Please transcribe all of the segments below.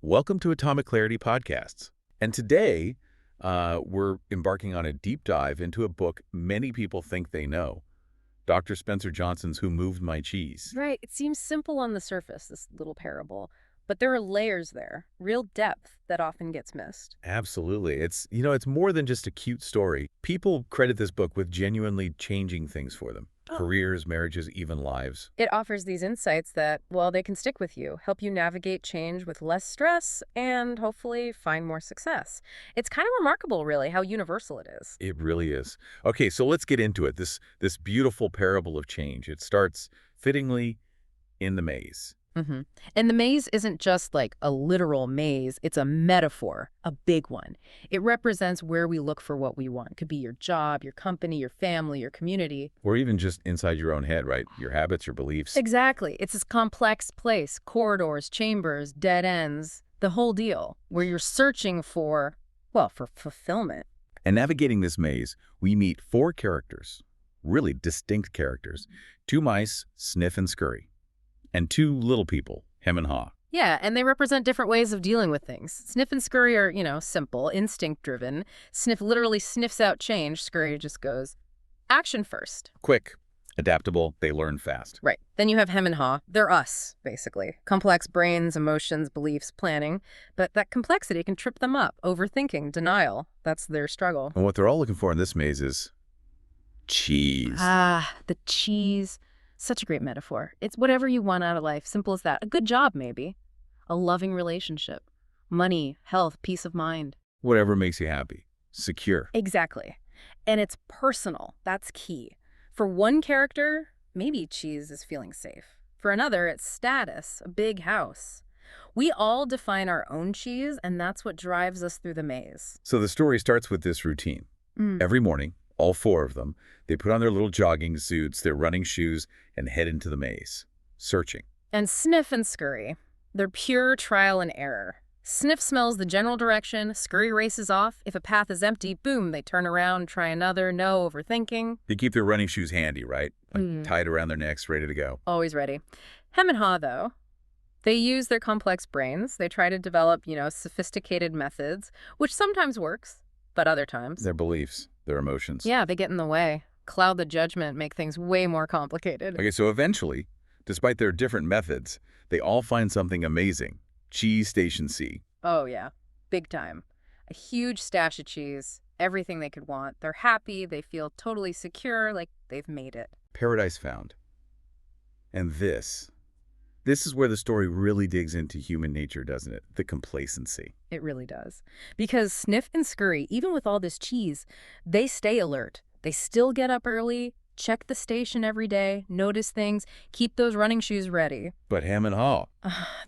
Welcome to Atomic Clarity Podcasts. And today, we're embarking on a deep dive into a book many people think they know, Dr. Spencer Johnson's Who Moved My Cheese. Right. It seems simple on the surface, this little parable, but there are layers there, real depth that often gets missed. Absolutely. It's more than just a cute story. People credit this book with genuinely changing things for them. Careers, marriages, even lives. It offers these insights that, well, they can stick with you, help you navigate change with less stress, and hopefully find more success. It's kind of remarkable, really, how universal it is. It really is. Okay, so let's get into it. This beautiful parable of change. It starts fittingly in the maze. Mm-hmm. And the maze isn't just like a literal maze, it's a metaphor, a big one. It represents where we look for what we want. It could be your job, your company, your family, your community. Or even just inside your own head, right? Your habits, your beliefs. Exactly. It's this complex place, corridors, chambers, dead ends, the whole deal, where you're searching for, well, for fulfillment. And navigating this maze, we meet four characters, really distinct characters. Two mice, Sniff and Scurry, and two little people, Hem and Haw. Yeah, and they represent different ways of dealing with things. Sniff and Scurry are, simple, instinct-driven. Sniff literally sniffs out change. Scurry just goes, action first. Quick, adaptable, they learn fast. Right. Then you have Hem and Haw. They're us, basically. Complex brains, emotions, beliefs, planning. But that complexity can trip them up. Overthinking, denial. That's their struggle. And what they're all looking for in this maze is cheese. Ah, the cheese. Such a great metaphor. It's whatever you want out of life. Simple as that. A good job, maybe. A loving relationship. Money, health, peace of mind. Whatever makes you happy. Secure. Exactly. And it's personal. That's key. For one character, maybe cheese is feeling safe. For another, it's status, a big house. We all define our own cheese, and that's what drives us through the maze. So the story starts with this routine. Every morning, all four of them, they put on their little jogging suits, their running shoes, and head into the maze, searching. And Sniff and Scurry, they're pure trial and error. Sniff smells the general direction, Scurry races off. If a path is empty, boom, they turn around, try another, no overthinking. They keep their running shoes handy, right? Like tied around their necks, ready to go. Always ready. Hem and Haw, though, they use their complex brains. They try to develop, sophisticated methods, which sometimes works, but other times. Their beliefs, their emotions. Yeah, they get in the way. Cloud the judgment, make things way more complicated. Okay, so eventually, despite their different methods, they all find something amazing. Cheese Station C. Oh, yeah. Big time. A huge stash of cheese. Everything they could want. They're happy. They feel totally secure, like they've made it. Paradise found. And this is where the story really digs into human nature, doesn't it? The complacency. It really does. Because Sniff and Scurry, even with all this cheese, they stay alert. They still get up early, check the station every day, notice things, keep those running shoes ready. But Hem and Haw,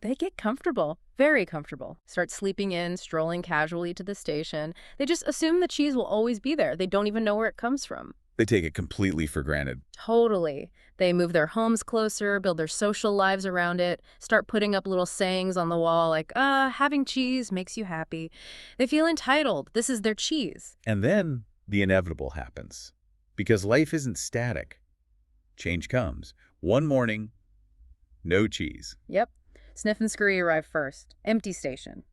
They get comfortable, very comfortable. Start sleeping in, strolling casually to the station. They just assume the cheese will always be there. They don't even know where it comes from. they take it completely for granted. Totally. They move their homes closer, build their social lives around it, start putting up little sayings on the wall like, having cheese makes you happy. They feel entitled. This is their cheese. And then the inevitable happens. Because life isn't static. Change comes. One morning, no cheese. Yep. Sniff and Scurry arrive first. Empty station.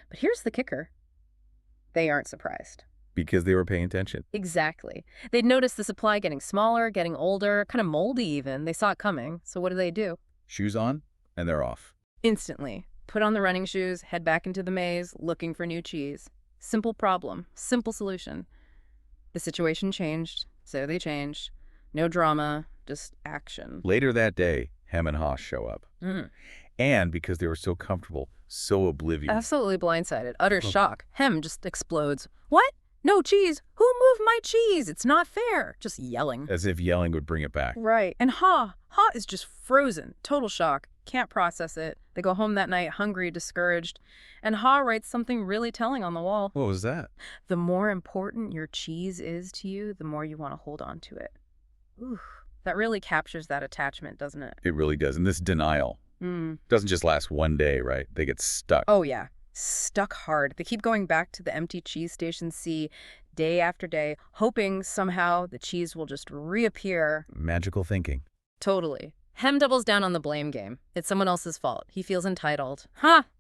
But here's the kicker. They aren't surprised. Because they were paying attention. Exactly. They'd noticed the supply getting smaller, getting older, kind of moldy even. They saw it coming. So what do? Shoes on, and they're off. Instantly. Put on the running shoes, head back into the maze, looking for new cheese. Simple problem. Simple solution. The situation changed, so they changed. No drama, just action. Later that day, Hem and Haw show up. And because they were so comfortable, so oblivious. Absolutely blindsided. Utter shock. Hem just explodes. What? No cheese? Who moved my cheese? It's not fair. Just yelling. As if yelling would bring it back. Right. And Haw is just frozen. Total shock. Can't process it. They go home that night hungry, discouraged. And Haw writes something really telling on the wall. What was that? The more important your cheese is to you, the more you want to hold on to it. Ooh, that really captures that attachment, doesn't it? It really does. And this denial doesn't just last one day, right? They get stuck. Oh, yeah. Stuck hard. They keep going back to the empty cheese station C day after day, hoping somehow the cheese will just reappear. Magical thinking. Totally. Hem doubles down on the blame game. It's someone else's fault. He feels entitled.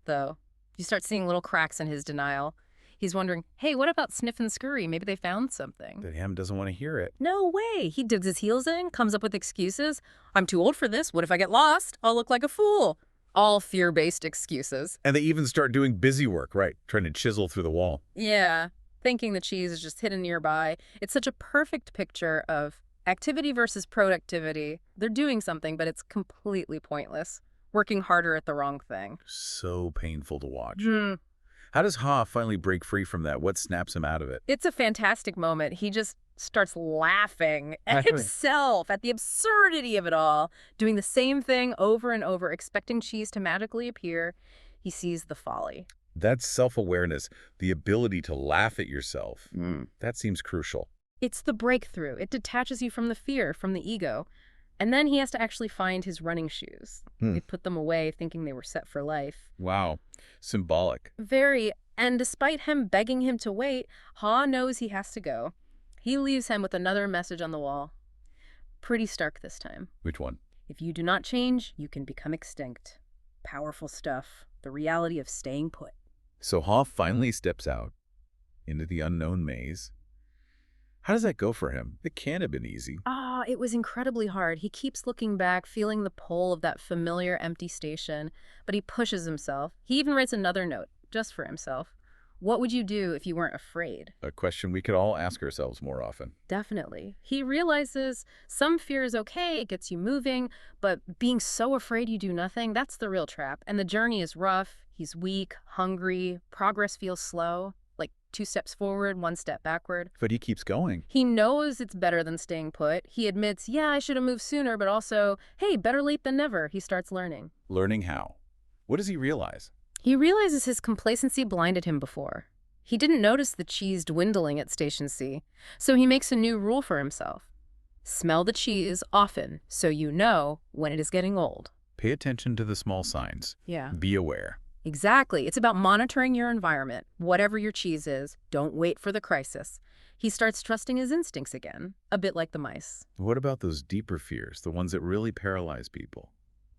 Though. You start seeing little cracks in his denial. He's wondering, hey, what about Sniff and Scurry? Maybe they found something. That Ham doesn't want to hear it. No way. He digs his heels in, comes up with excuses. I'm too old for this. What if I get lost? I'll look like a fool. All fear-based excuses. And they even start doing busy work, right? Trying to chisel through the wall. Yeah, thinking the cheese is just hidden nearby. It's such a perfect picture of activity versus productivity. They're doing something, but it's completely pointless. Working harder at the wrong thing. So painful to watch. Hmm. How does Ha finally break free from that? What snaps him out of it? It's a fantastic moment. He just starts laughing at himself, at the absurdity of it all, doing the same thing over and over, expecting cheese to magically appear. He sees the folly. That's self-awareness, the ability to laugh at yourself. That seems crucial. It's the breakthrough. It detaches you from the fear, from the ego. And then he has to actually find his running shoes. They put them away thinking they were set for life. Wow. Symbolic. Very. And despite him begging him to wait, Ha knows he has to go. He leaves him with another message on the wall. Pretty stark this time. Which one? If you do not change, you can become extinct. Powerful stuff. The reality of staying put. So Ha finally steps out into the unknown maze. How does that go for him? It can't have been easy. It was incredibly hard. He keeps looking back, feeling the pull of that familiar empty station, but he pushes himself. He even writes another note, just for himself. What would you do if you weren't afraid? A question we could all ask ourselves more often. Definitely. He realizes some fear is okay, it gets you moving, but being so afraid you do nothing, that's the real trap. And the journey is rough. He's weak, hungry, progress feels slow. Like 2 steps forward, 1 step backward. But he keeps going. He knows it's better than staying put. He admits, yeah, I should have moved sooner, but also, hey, better late than never. He starts learning. Learning how? What does he realize? He realizes his complacency blinded him before. He didn't notice the cheese dwindling at Station C, so he makes a new rule for himself. Smell the cheese often, so you know when it is getting old. Pay attention to the small signs. Yeah. Be aware. Exactly. It's about monitoring your environment. Whatever your cheese is, don't wait for the crisis. He starts trusting his instincts again, a bit like the mice. What about those deeper fears, the ones that really paralyze people?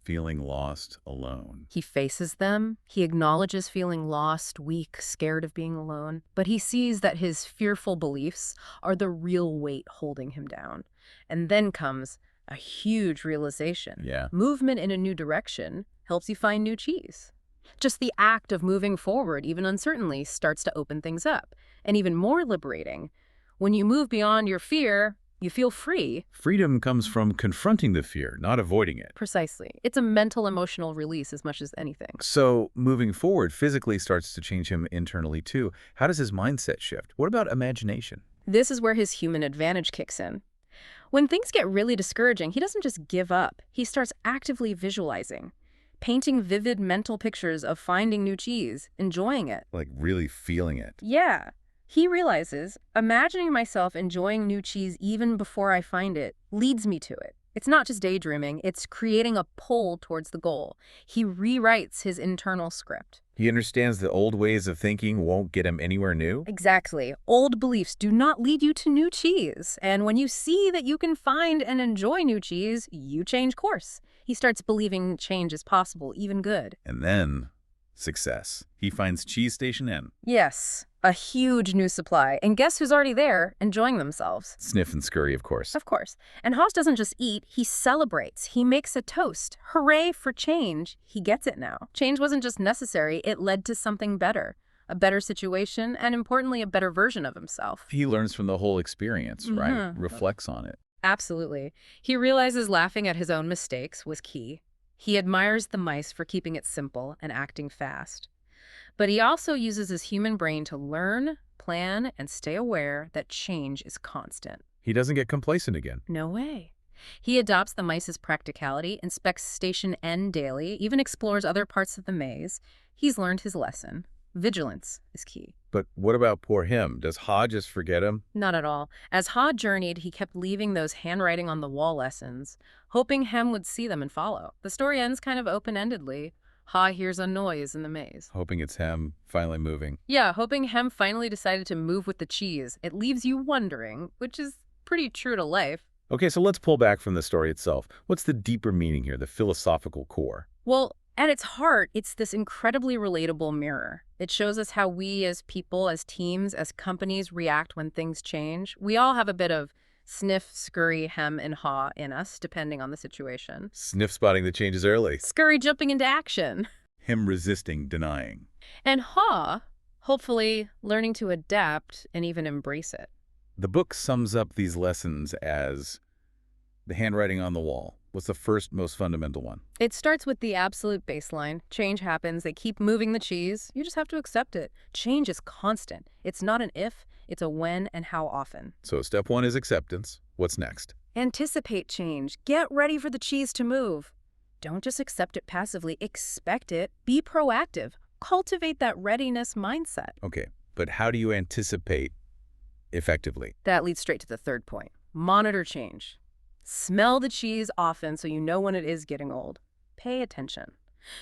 Feeling lost, alone. He faces them. He acknowledges feeling lost, weak, scared of being alone. But he sees that his fearful beliefs are the real weight holding him down. And then comes a huge realization. Yeah. Movement in a new direction helps you find new cheese. Just the act of moving forward, even uncertainly, starts to open things up. And even more liberating, when you move beyond your fear, you feel free. Freedom comes from confronting the fear, not avoiding it. Precisely. It's a mental, emotional release as much as anything. So, moving forward, physically starts to change him internally too. How does his mindset shift? What about imagination? This is where his human advantage kicks in. When things get really discouraging, he doesn't just give up. He starts actively visualizing, painting vivid mental pictures of finding new cheese, enjoying it. Like really feeling it. Yeah. He realizes, imagining myself enjoying new cheese even before I find it leads me to it. It's not just daydreaming, it's creating a pull towards the goal. He rewrites his internal script. He understands that old ways of thinking won't get him anywhere new. Exactly. Old beliefs do not lead you to new cheese. And when you see that you can find and enjoy new cheese, you change course. He starts believing change is possible, even good. And then, success. He finds Cheese Station N. Yes, a huge new supply. And guess who's already there, enjoying themselves? Sniff and Scurry, of course. Of course. And Haas doesn't just eat, he celebrates. He makes a toast. Hooray for change. He gets it now. Change wasn't just necessary, it led to something better. A better situation, and importantly, a better version of himself. He learns from the whole experience, right? Reflects on it. Absolutely. He realizes laughing at his own mistakes was key. He admires the mice for keeping it simple and acting fast. But he also uses his human brain to learn, plan, and stay aware that change is constant. He doesn't get complacent again. No way. He adopts the mice's practicality, inspects Station N daily, even explores other parts of the maze. He's learned his lesson. Vigilance is key. But what about poor him? Does Ha just forget him? Not at all. As Ha journeyed, he kept leaving those handwriting on the wall lessons, hoping Hem would see them and follow. The story ends kind of open-endedly. Ha hears a noise in the maze. Hoping it's him finally moving. Yeah, hoping Hem finally decided to move with the cheese. It leaves you wondering, which is pretty true to life. Okay, so let's pull back from the story itself. What's the deeper meaning here, the philosophical core? Well, At its heart, it's this incredibly relatable mirror. It shows us how we as people, as teams, as companies react when things change. We all have a bit of sniff, scurry, hem, and haw in us, depending on the situation. Sniff spotting the changes early. Scurry jumping into action. Him resisting, denying. And haw, hopefully learning to adapt and even embrace it. The book sums up these lessons as the handwriting on the wall. What's the first, most fundamental one? It starts with the absolute baseline. Change happens. They keep moving the cheese. You just have to accept it. Change is constant. It's not an if, it's a when and how often. So step one is acceptance. What's next? Anticipate change. Get ready for the cheese to move. Don't just accept it passively. Expect it. Be proactive. Cultivate that readiness mindset. Okay, but how do you anticipate effectively? That leads straight to the third point. Monitor change. Smell the cheese often so you know when it is getting old. Pay attention.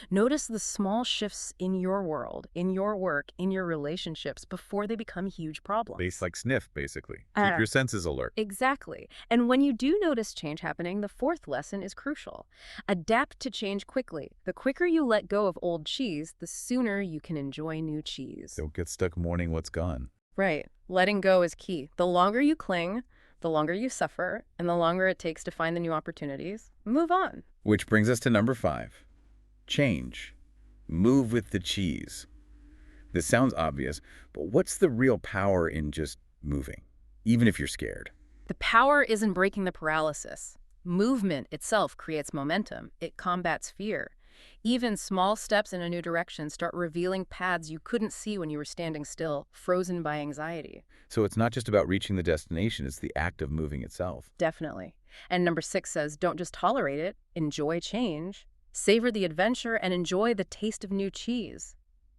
Notice the small shifts in your world, in your work, in your relationships before they become huge problems. Base like sniff, basically. Keep your senses alert. Exactly. And when you do notice change happening, the fourth lesson is crucial. Adapt to change quickly. The quicker you let go of old cheese, the sooner you can enjoy new cheese. Don't get stuck mourning what's gone. Right. Letting go is key. The longer you cling, the longer you suffer, and the longer it takes to find the new opportunities, move on. Which brings us to number 5. Change. Move with the cheese. This sounds obvious, but what's the real power in just moving, even if you're scared? The power isn't breaking the paralysis. Movement itself creates momentum. It combats fear. Even small steps in a new direction start revealing paths you couldn't see when you were standing still, frozen by anxiety. So it's not just about reaching the destination, it's the act of moving itself. Definitely. And number 6 says, don't just tolerate it, enjoy change. Savor the adventure and enjoy the taste of new cheese.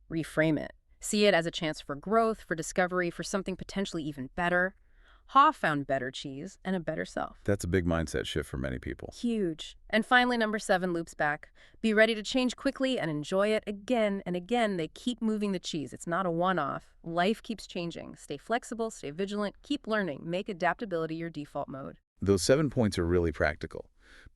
Reframe it. See it as a chance for growth, for discovery, for something potentially even better. Ha found better cheese and a better self. That's a big mindset shift for many people. Huge. And finally, number 7 loops back. Be ready to change quickly and enjoy it again and again. They keep moving the cheese. It's not a one-off. Life keeps changing. Stay flexible, stay vigilant, keep learning. Make adaptability your default mode. Those 7 points are really practical.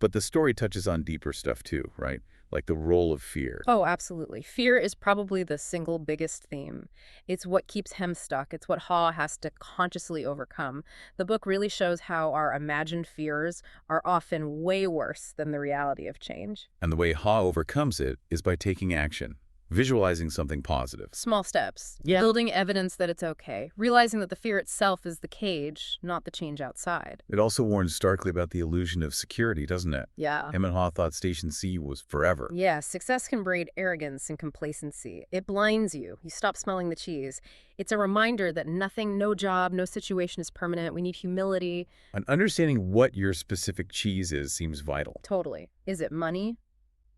But the story touches on deeper stuff too, right? Like the role of fear. Oh, absolutely. Fear is probably the single biggest theme. It's what keeps Hem stuck. It's what Ha has to consciously overcome. The book really shows how our imagined fears are often way worse than the reality of change. And the way Ha overcomes it is by taking action, visualizing something positive. Small steps. Yeah. Building evidence that it's okay. Realizing that the fear itself is the cage, not the change outside. It also warns starkly about the illusion of security, doesn't it? Yeah. Him and Ha thought Station C was forever. Yeah, success can breed arrogance and complacency. It blinds you. You stop smelling the cheese. It's a reminder that nothing, no job, no situation is permanent. We need humility. And understanding what your specific cheese is seems vital. Totally. Is it money,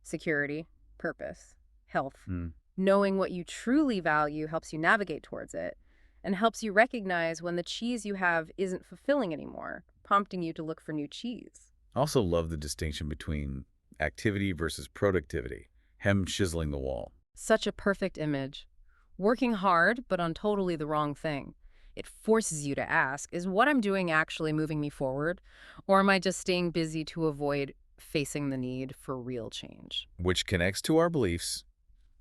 security, purpose, health? Knowing what you truly value helps you navigate towards it and helps you recognize when the cheese you have isn't fulfilling anymore, prompting you to look for new cheese. I also love the distinction between activity versus productivity. Hem chiseling the wall. Such a perfect image. Working hard, but on totally the wrong thing. It forces you to ask, is what I'm doing actually moving me forward? Or am I just staying busy to avoid facing the need for real change? Which connects to our beliefs.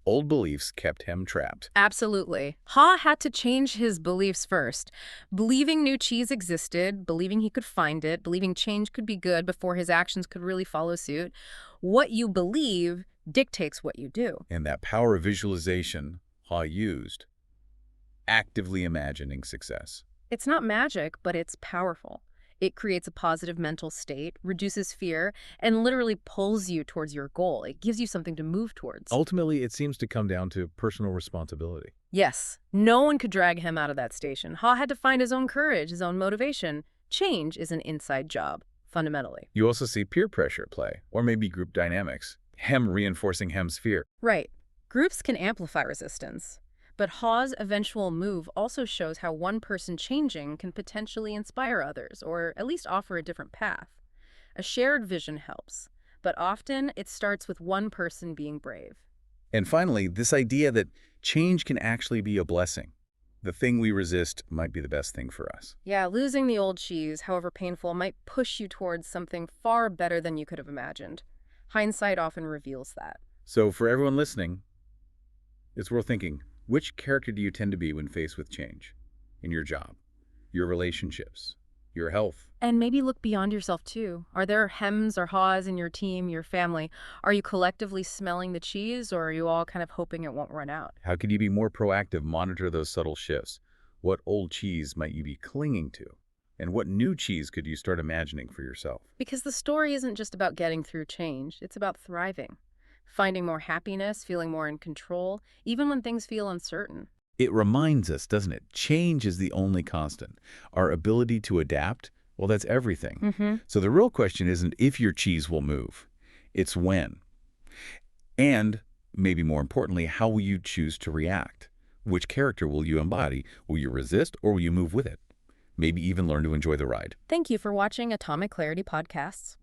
Old beliefs kept Hem trapped. Absolutely. Ha had to change his beliefs first. Believing new cheese existed, believing he could find it, believing change could be good before his actions could really follow suit. What you believe dictates what you do. And that power of visualization Ha used, actively imagining success. It's not magic, but it's powerful. It creates a positive mental state, reduces fear, and literally pulls you towards your goal. It gives you something to move towards. Ultimately, it seems to come down to personal responsibility. Yes, no one could drag him out of that station. Ha had to find his own courage, his own motivation. Change is an inside job, fundamentally. You also see peer pressure at play, or maybe group dynamics. Hem reinforcing Hem's fear. Right. Groups can amplify resistance. But Ha's eventual move also shows how one person changing can potentially inspire others, or at least offer a different path. A shared vision helps, but often it starts with one person being brave. And finally, this idea that change can actually be a blessing. The thing we resist might be the best thing for us. Yeah, losing the old cheese, however painful, might push you towards something far better than you could have imagined. Hindsight often reveals that. So for everyone listening, it's worth thinking, which character do you tend to be when faced with change? In your job, your relationships, your health? And maybe look beyond yourself too. Are there hems or haws in your team, your family? Are you collectively smelling the cheese, or are you all kind of hoping it won't run out? How could you be more proactive, monitor those subtle shifts? What old cheese might you be clinging to? And what new cheese could you start imagining for yourself? Because the story isn't just about getting through change, it's about thriving, finding more happiness, feeling more in control, even when things feel uncertain. It reminds us, doesn't it? Change is the only constant. Our ability to adapt, well, that's everything. Mm-hmm. So the real question isn't if your cheese will move, it's when. And, maybe more importantly, how will you choose to react? Which character will you embody? Will you resist or will you move with it? Maybe even learn to enjoy the ride. Thank you for watching Atomic Clarity Podcasts.